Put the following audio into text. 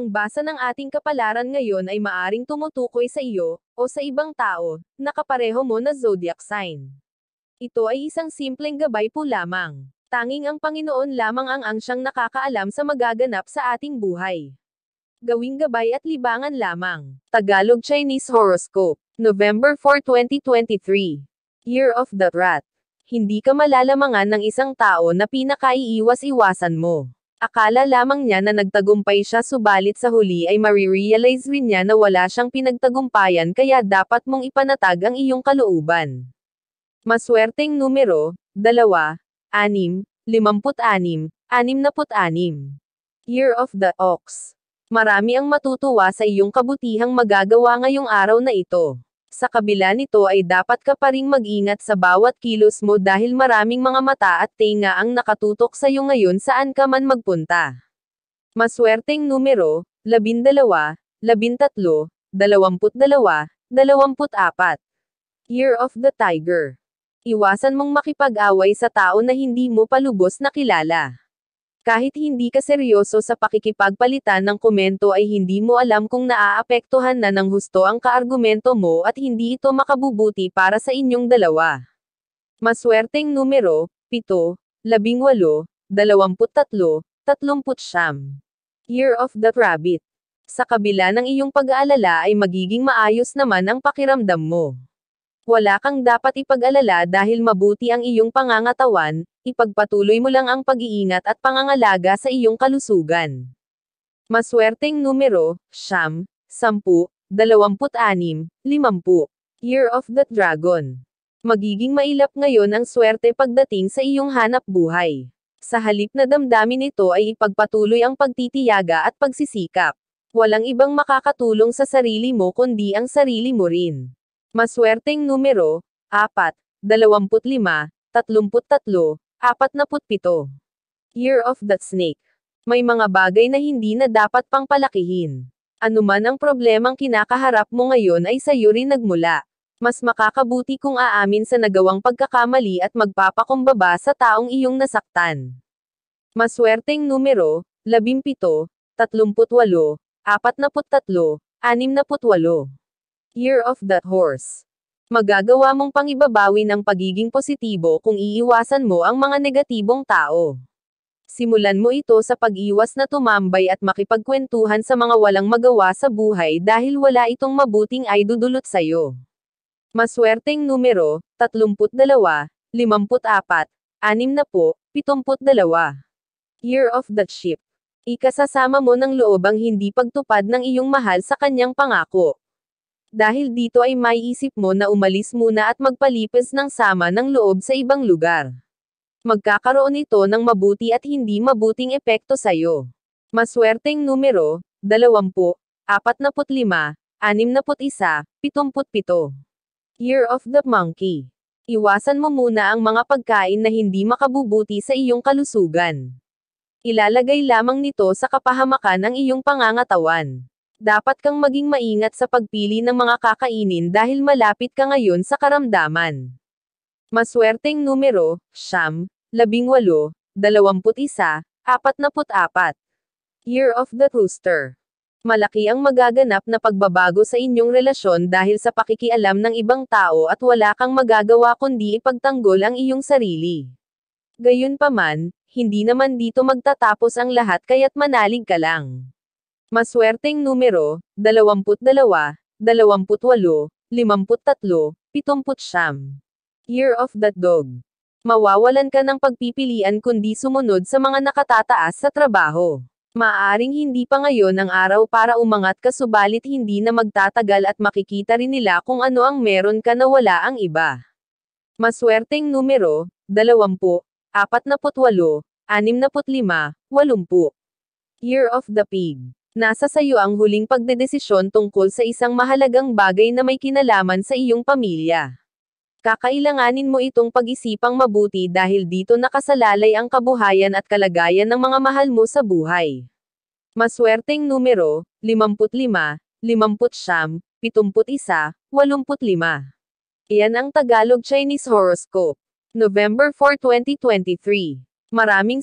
Ang basa ng ating kapalaran ngayon ay maaring tumutukoy sa iyo, o sa ibang tao, na kapareho mo na zodiac sign. Ito ay isang simpleng gabay po lamang. Tanging ang Panginoon lamang ang siyang nakakaalam sa magaganap sa ating buhay. Gawing gabay at libangan lamang. Tagalog Chinese Horoscope, November 4, 2023. Year of the Rat. Hindi ka malalamangan ng isang tao na pinakaiiwas-iwasan mo. Akala lamang niya na nagtagumpay siya subalit sa huli ay marirealize rin niya na wala siyang pinagtagumpayan kaya dapat mong ipanatag ang iyong kalooban. Maswerteng numero, 2, 6, 56, 66. Year of the Ox. Marami ang matutuwa sa iyong kabutihang magagawa ngayong araw na ito. Sa kabila nito ay dapat ka pa ring mag-ingat sa bawat kilos mo dahil maraming mga mata at tenga ang nakatutok sa iyo ngayon saan ka man magpunta. Maswerteng numero, 12, 13, 22, 24. Year of the Tiger. Iwasan mong makipag-away sa tao na hindi mo pa lubos na kilala. Kahit hindi ka seryoso sa pakikipagpalitan ng komento ay hindi mo alam kung naaapektuhan na ng husto ang kaargumento mo at hindi ito makabubuti para sa inyong dalawa. Maswerteng numero, 7, 18, 23, 30. Year of the Rabbit. Sa kabila ng iyong pag-aalala ay magiging maayos naman ang pakiramdam mo. Wala kang dapat ipag-alala dahil mabuti ang iyong pangangatawan, ipagpatuloy mo lang ang pag-iingat at pangangalaga sa iyong kalusugan. Maswerteng numero, 9, 10, 26, 50. Year of the Dragon. Magiging mailap ngayon ang swerte pagdating sa iyong hanap buhay. Sa halip na damdamin ito ay ipagpatuloy ang pagtitiyaga at pagsisikap. Walang ibang makakatulong sa sarili mo kundi ang sarili mo rin. Maswerteng numero, 4, 25, 33, 47. Year of the Snake. May mga bagay na hindi na dapat pang palakihin. Anuman ang problemang kinakaharap mo ngayon ay sa iyo rin nagmula. Mas makakabuti kung aamin sa nagawang pagkakamali at magpapakumbaba sa taong iyong nasaktan. Maswerteng numero, 17, 38, 43, 68. Year of the Horse. Magagawa mong pangibabawi ng pagiging positibo kung iiwasan mo ang mga negatibong tao. Simulan mo ito sa pag-iwas na tumambay at makipagkwentuhan sa mga walang magawa sa buhay dahil wala itong mabuting ay dudulot sa'yo. Maswerteng numero, 32, 54, 60, 72. Year of the Sheep. Ikasasama mo ng loob ang hindi pagtupad ng iyong mahal sa kanyang pangako. Dahil dito ay maiisip mo na umalis muna at magpalipas ng sama ng loob sa ibang lugar. Magkakaroon ito ng mabuti at hindi mabuting epekto sa'yo. Maswerteng numero, 20, 45, 61, 77. Year of the Monkey. Iwasan mo muna ang mga pagkain na hindi makabubuti sa iyong kalusugan. Ilalagay lamang nito sa kapahamakan ang iyong pangangatawan. Dapat kang maging maingat sa pagpili ng mga kakainin dahil malapit ka ngayon sa karamdaman. Maswerteng numero, 9, 18, 21, 44. Year of the Rooster. Malaki ang magaganap na pagbabago sa inyong relasyon dahil sa pakikialam ng ibang tao at wala kang magagawa kundi ipagtanggol ang iyong sarili. Gayunpaman, hindi naman dito magtatapos ang lahat kaya't manalig ka lang. Maswerteng numero, 22, 28, 53, 70. Year of the Dog. Mawawalan ka ng pagpipilian kundi sumunod sa mga nakatataas sa trabaho. Maaaring hindi pa ngayon ang araw para umangat ka subalit hindi na magtatagal at makikita rin nila kung ano ang meron ka na wala ang iba. Maswerteng numero, 20, 48, 65, 80. Year of the Pig. Nasa sayo ang huling pagdedesisyon tungkol sa isang mahalagang bagay na may kinalaman sa iyong pamilya. Kakailanganin mo itong pag-isipang mabuti dahil dito nakasalalay ang kabuhayan at kalagayan ng mga mahal mo sa buhay. Maswerteng numero, 55, 59, 71, 85. Iyan ang Tagalog Chinese Horoscope. November 4, 2023. Maraming